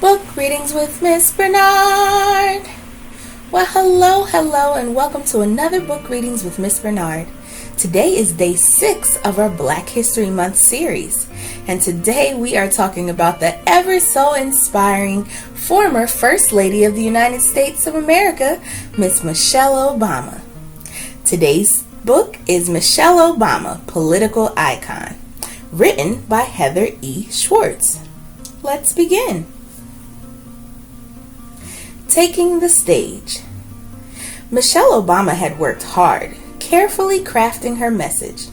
Book readings with Miss Bernard. Well, hello, and welcome to another book readings with Miss Bernard. Today is day 6 of our Black History Month series, and today we are talking about the ever so inspiring former First Lady of the United States of America, Miss Michelle Obama. Today's book is Michelle Obama, Political Icon, written by Heather E. Schwartz. Let's begin. Taking the stage. Michelle Obama had worked hard, carefully crafting her message.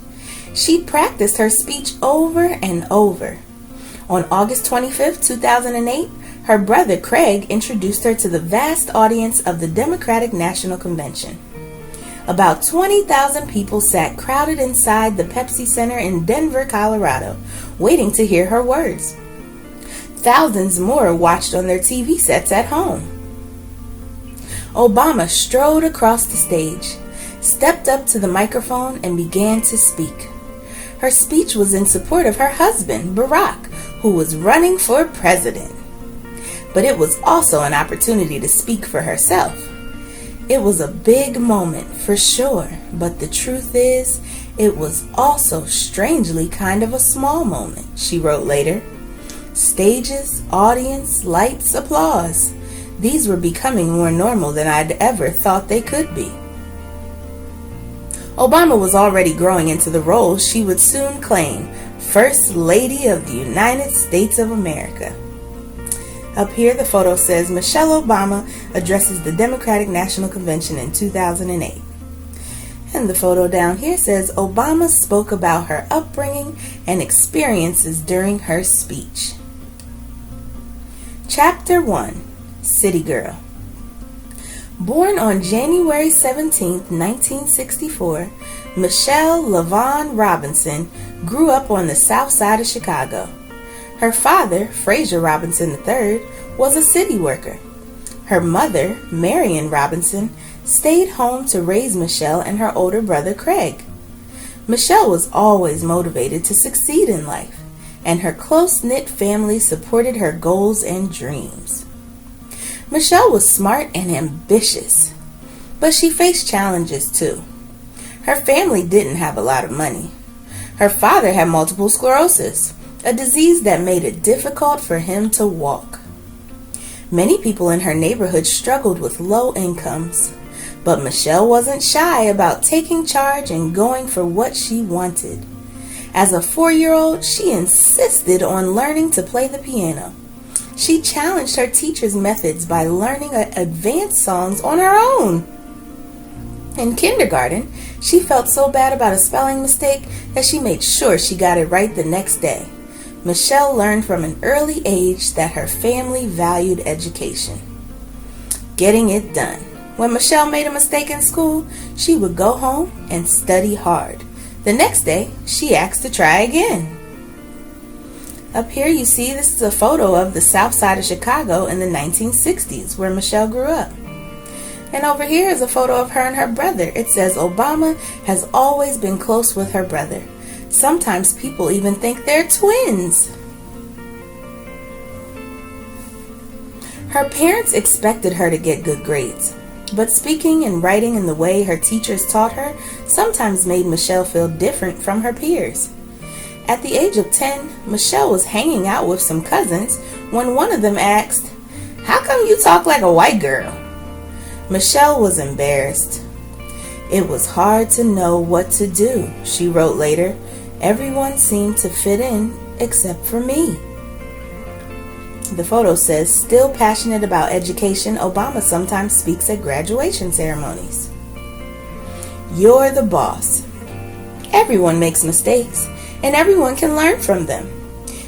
She practiced her speech over and over. On August 25, 2008, her brother Craig introduced her to the vast audience of the Democratic National Convention. About 20,000 people sat crowded inside the Pepsi Center in Denver, Colorado, waiting to hear her words. Thousands more watched on their TV sets at home. Obama strode across the stage, stepped up to the microphone, and began to speak. Her speech was in support of her husband, Barack, who was running for president. But it was also an opportunity to speak for herself. It was a big moment, for sure, but the truth is, it was also strangely kind of a small moment, she wrote later. Stages, audience, lights, applause. These were becoming more normal than I'd ever thought they could be. Obama was already growing into the role she would soon claim, First Lady of the United States of America. Up here the photo says Michelle Obama addresses the Democratic National Convention in 2008. And the photo down here says Obama spoke about her upbringing and experiences during her speech. Chapter 1. City Girl. Born on January 17, 1964, Michelle LaVaughn Robinson grew up on the south side of Chicago. Her father, Fraser Robinson III, was a city worker. Her mother, Marion Robinson, stayed home to raise Michelle and her older brother, Craig. Michelle was always motivated to succeed in life, and her close-knit family supported her goals and dreams. Michelle was smart and ambitious, but she faced challenges too. Her family didn't have a lot of money. Her father had multiple sclerosis, a disease that made it difficult for him to walk. Many people in her neighborhood struggled with low incomes, but Michelle wasn't shy about taking charge and going for what she wanted. As a 4-year-old, she insisted on learning to play the piano. She challenged her teacher's methods by learning advanced songs on her own. In kindergarten, she felt so bad about a spelling mistake that she made sure she got it right the next day. Michelle learned from an early age that her family valued education. Getting it done. When Michelle made a mistake in school, she would go home and study hard. The next day, she asked to try again. Up here you see this is a photo of the south side of Chicago in the 1960s where Michelle grew up. And over here is a photo of her and her brother. It says Obama has always been close with her brother. Sometimes people even think they're twins. Her parents expected her to get good grades, but speaking and writing in the way her teachers taught her sometimes made Michelle feel different from her peers. At the age of 10, Michelle was hanging out with some cousins when one of them asked, "How come you talk like a white girl?" Michelle was embarrassed. "It was hard to know what to do," she wrote later. "Everyone seemed to fit in except for me." The photo says, still passionate about education, Obama sometimes speaks at graduation ceremonies. You're the boss. Everyone makes mistakes, and everyone can learn from them.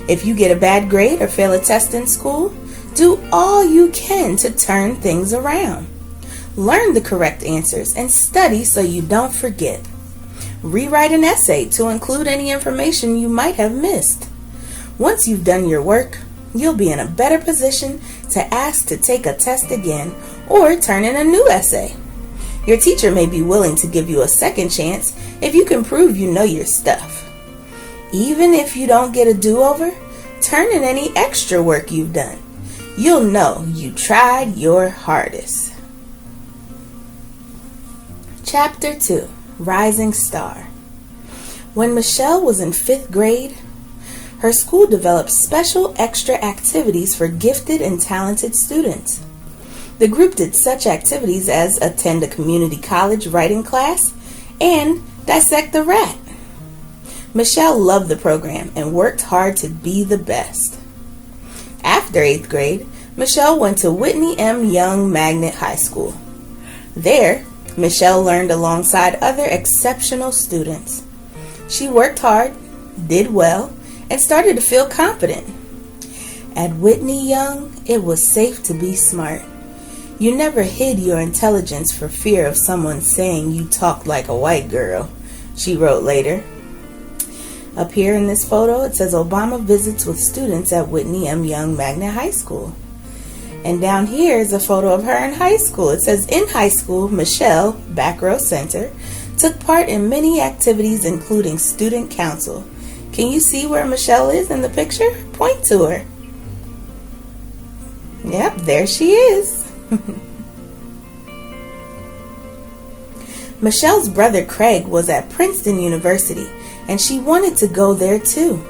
If you get a bad grade or fail a test in school, do all you can to turn things around. Learn the correct answers and study so you don't forget. Rewrite an essay to include any information you might have missed. Once you've done your work, you'll be in a better position to ask to take a test again or turn in a new essay. Your teacher may be willing to give you a second chance if you can prove you know your stuff. Even if you don't get a do-over, turn in any extra work you've done. You'll know you tried your hardest. Chapter 2, Rising Star. When Michelle was in 5th grade, her school developed special extra activities for gifted and talented students. The group did such activities as attend a community college writing class and dissect a rat. Michelle loved the program and worked hard to be the best. After 8th grade, Michelle went to Whitney M. Young Magnet High School. There, Michelle learned alongside other exceptional students. She worked hard, did well, and started to feel confident. At Whitney Young, it was safe to be smart. You never hid your intelligence for fear of someone saying you talked like a white girl, she wrote later. Up here in this photo, it says Obama visits with students at Whitney M. Young Magnet High School. And down here is a photo of her in high school. It says, in high school, Michelle, back row center, took part in many activities including student council. Can you see where Michelle is in the picture? Point to her. Yep, there she is. Michelle's brother Craig was at Princeton University, and she wanted to go there too.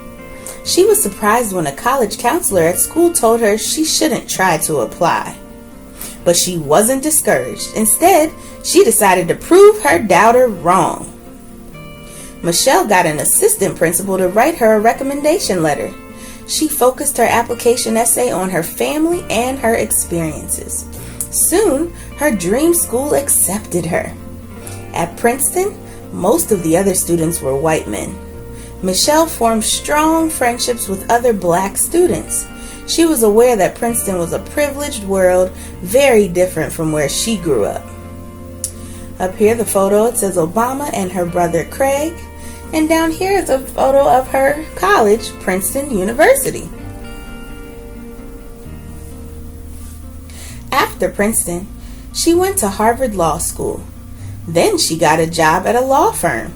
She was surprised when a college counselor at school told her she shouldn't try to apply. But she wasn't discouraged. Instead, she decided to prove her doubter wrong. Michelle got an assistant principal to write her a recommendation letter. She focused her application essay on her family and her experiences. Soon, her dream school accepted her. At Princeton, most of the other students were white men. Michelle formed strong friendships with other black students. She was aware that Princeton was a privileged world, very different from where she grew up. Up here, the photo, it says Obama and her brother Craig. And down here is a photo of her college, Princeton University. After Princeton, she went to Harvard Law School. Then she got a job at a law firm.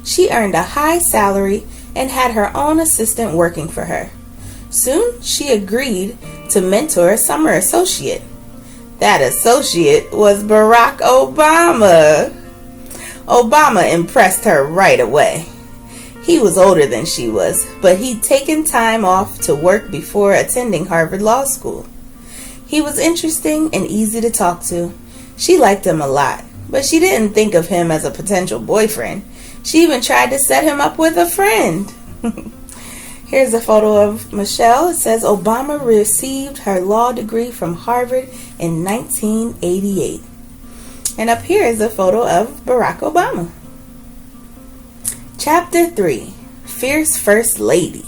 She earned a high salary and had her own assistant working for her. Soon, she agreed to mentor a summer associate. That associate was Barack Obama. Obama impressed her right away. He was older than she was, but he'd taken time off to work before attending Harvard Law School. He was interesting and easy to talk to. She liked him a lot, but she didn't think of him as a potential boyfriend. She even tried to set him up with a friend. Here's a photo of Michelle. It says Obama received her law degree from Harvard in 1988. And up here is a photo of Barack Obama. Chapter 3, Fierce First Lady.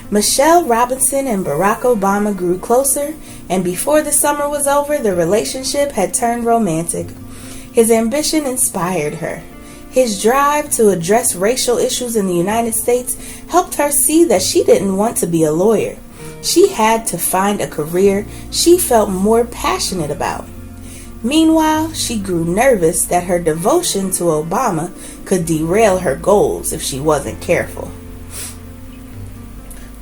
Michelle Robinson and Barack Obama grew closer, and before the summer was over, the relationship had turned romantic. His ambition inspired her. His drive to address racial issues in the United States helped her see that she didn't want to be a lawyer. She had to find a career she felt more passionate about. Meanwhile, she grew nervous that her devotion to Obama could derail her goals if she wasn't careful.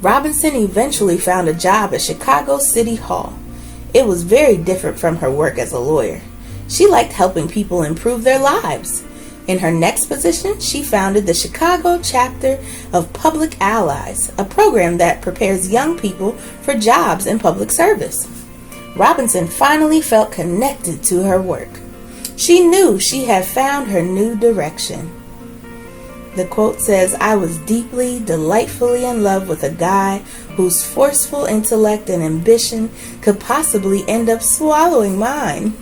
Robinson eventually found a job at Chicago City Hall. It was very different from her work as a lawyer. She liked helping people improve their lives. In her next position, she founded the Chicago chapter of Public Allies, a program that prepares young people for jobs in public service. Robinson finally felt connected to her work. She knew she had found her new direction. The quote says, "I was deeply, delightfully in love with a guy whose forceful intellect and ambition could possibly end up swallowing mine.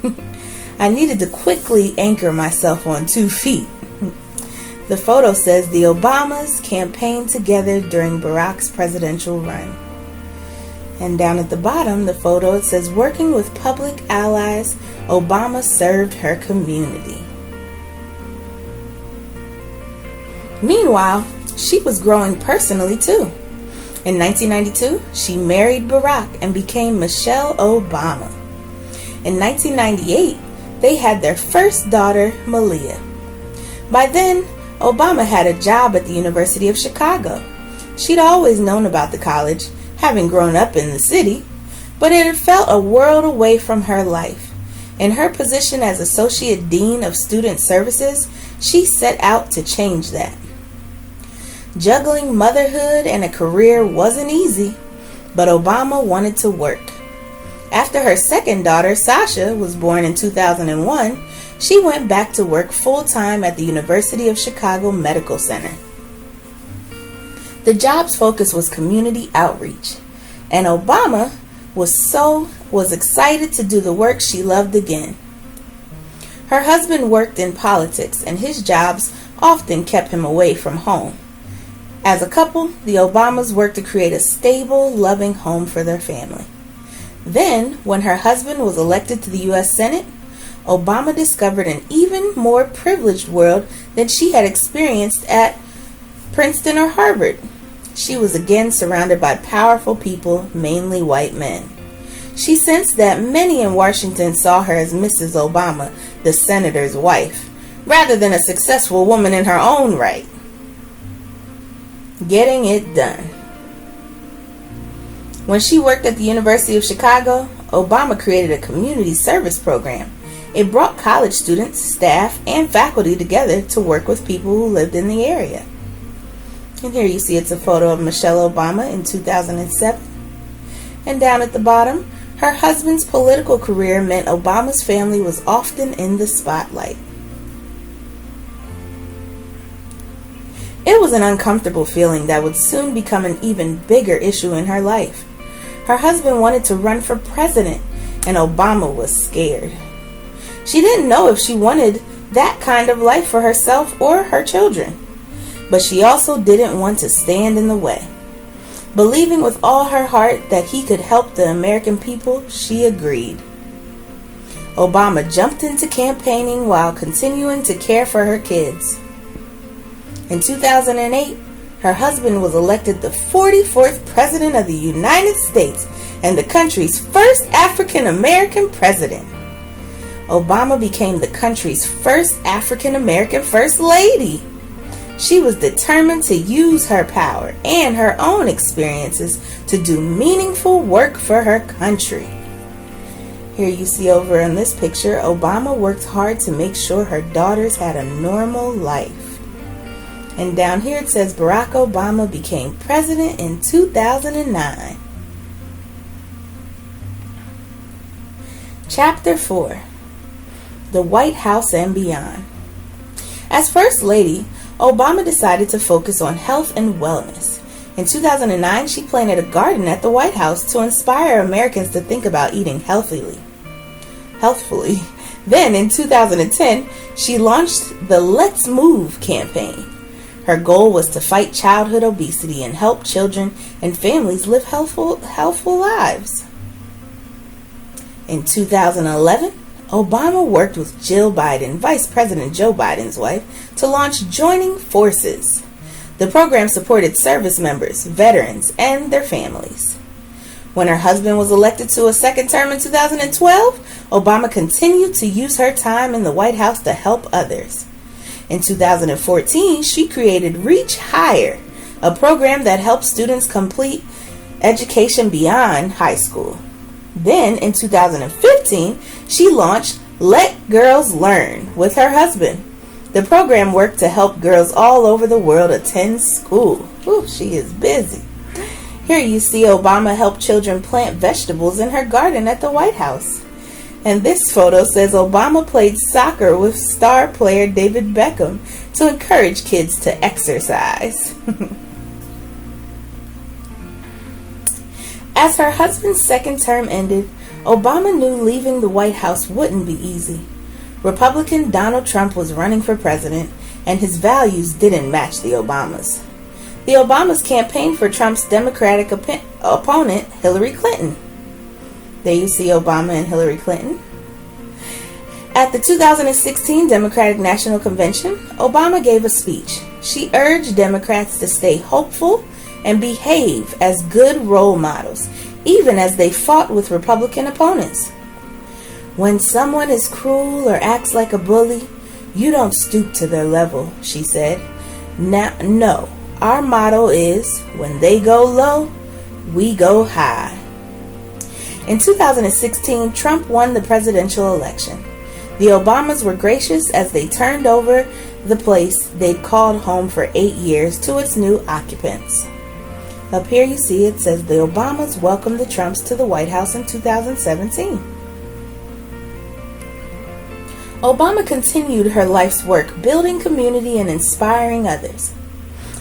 I needed to quickly anchor myself on 2 feet." The photo says the Obamas campaigned together during Barack's presidential run. And down at the bottom, the photo, it says, "Working with public allies, Obama served her community." Meanwhile, she was growing personally too. In 1992, she married Barack and became Michelle Obama. In 1998, they had their first daughter, Malia. By then, Obama had a job at the University of Chicago. She'd always known about the college, having grown up in the city, but it had felt a world away from her life. In her position as Associate Dean of Student Services, she set out to change that. Juggling motherhood and a career wasn't easy, but Obama wanted to work. After her second daughter, Sasha, was born in 2001, she went back to work full-time at the University of Chicago Medical Center. The job's focus was community outreach, and Obama was excited to do the work she loved again. Her husband worked in politics, and his jobs often kept him away from home. As a couple, the Obamas worked to create a stable, loving home for their family. Then, when her husband was elected to the U.S. Senate, Obama discovered an even more privileged world than she had experienced at Princeton or Harvard. She was again surrounded by powerful people, mainly white men. She sensed that many in Washington saw her as Mrs. Obama, the senator's wife, rather than a successful woman in her own right. Getting it done. When she worked at the University of Chicago, Obama created a community service program. It brought college students, staff, and faculty together to work with people who lived in the area. And here you see it's a photo of Michelle Obama in 2007. And down at the bottom, her husband's political career meant Obama's family was often in the spotlight. It was an uncomfortable feeling that would soon become an even bigger issue in her life. Her husband wanted to run for president, and Obama was scared. She didn't know if she wanted that kind of life for herself or her children, but she also didn't want to stand in the way. Believing with all her heart that he could help the American people, she agreed. Obama jumped into campaigning while continuing to care for her kids. In 2008, her husband was elected the 44th President of the United States and the country's first African American president. Obama became the country's first African American First Lady. She was determined to use her power and her own experiences to do meaningful work for her country. Here you see over in this picture, Obama worked hard to make sure her daughters had a normal life. And down here it says Barack Obama became president in 2009. Chapter 4. The White House and Beyond. As First Lady, Obama decided to focus on health and wellness. In 2009, she planted a garden at the White House to inspire Americans to think about eating healthfully. Then, in 2010, she launched the Let's Move campaign. Her goal was to fight childhood obesity and help children and families live healthful lives. In 2011, Obama worked with Jill Biden, Vice President Joe Biden's wife, to launch Joining Forces. The program supported service members, veterans, and their families. When her husband was elected to a second term in 2012, Obama continued to use her time in the White House to help others. In 2014, she created Reach Higher, a program that helps students complete education beyond high school. Then, in 2015, she launched Let Girls Learn with her husband. The program worked to help girls all over the world attend school. Ooh, she is busy. Here you see Obama help children plant vegetables in her garden at the White House. And this photo says Obama played soccer with star player David Beckham to encourage kids to exercise. As her husband's second term ended, Obama knew leaving the White House wouldn't be easy. Republican Donald Trump was running for president, and his values didn't match the Obamas. The Obamas campaigned for Trump's Democratic opponent, Hillary Clinton. There you see Obama and Hillary Clinton. At the 2016 Democratic National Convention, Obama gave a speech. She urged Democrats to stay hopeful and behave as good role models, even as they fought with Republican opponents. When someone is cruel or acts like a bully, you don't stoop to their level, she said. No, our motto is, when they go low, we go high. In 2016, Trump won the presidential election. The Obamas were gracious as they turned over the place they'd called home for 8 years to its new occupants. Up here you see it says the Obamas welcomed the Trumps to the White House in 2017. Obama continued her life's work building community and inspiring others.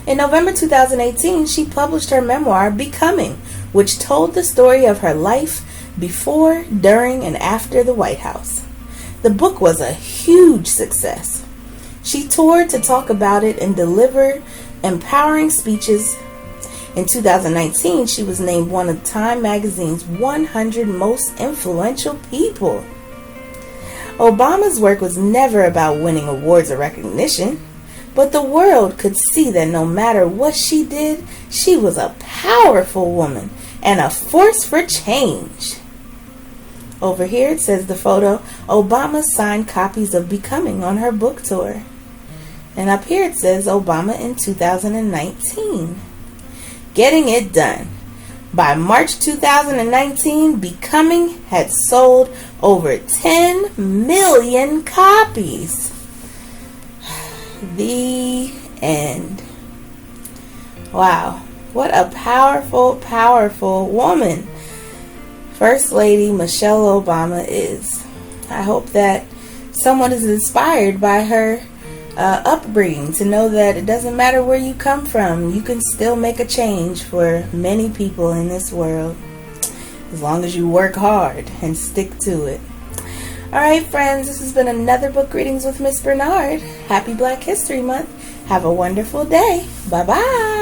In November 2018, she published her memoir, Becoming, which told the story of her life before, during, and after the White House. The book was a huge success. She toured to talk about it and deliver empowering speeches. In 2019, she was named one of Time magazine's 100 most influential people. Obama's work was never about winning awards or recognition, but the world could see that no matter what she did, she was a powerful woman and a force for change. Over here it says the photo, Obama signed copies of Becoming on her book tour. And up here it says Obama in 2019. Getting it done. By March 2019, Becoming had sold over 10 million copies. The end. Wow. What a powerful, powerful woman First Lady Michelle Obama is. I hope that someone is inspired by her upbringing to know that it doesn't matter where you come from, you can still make a change for many people in this world as long as you work hard and stick to it. Alright friends, this has been another Book Readings with Miss Bernard. Happy Black History Month. Have a wonderful day. Bye bye.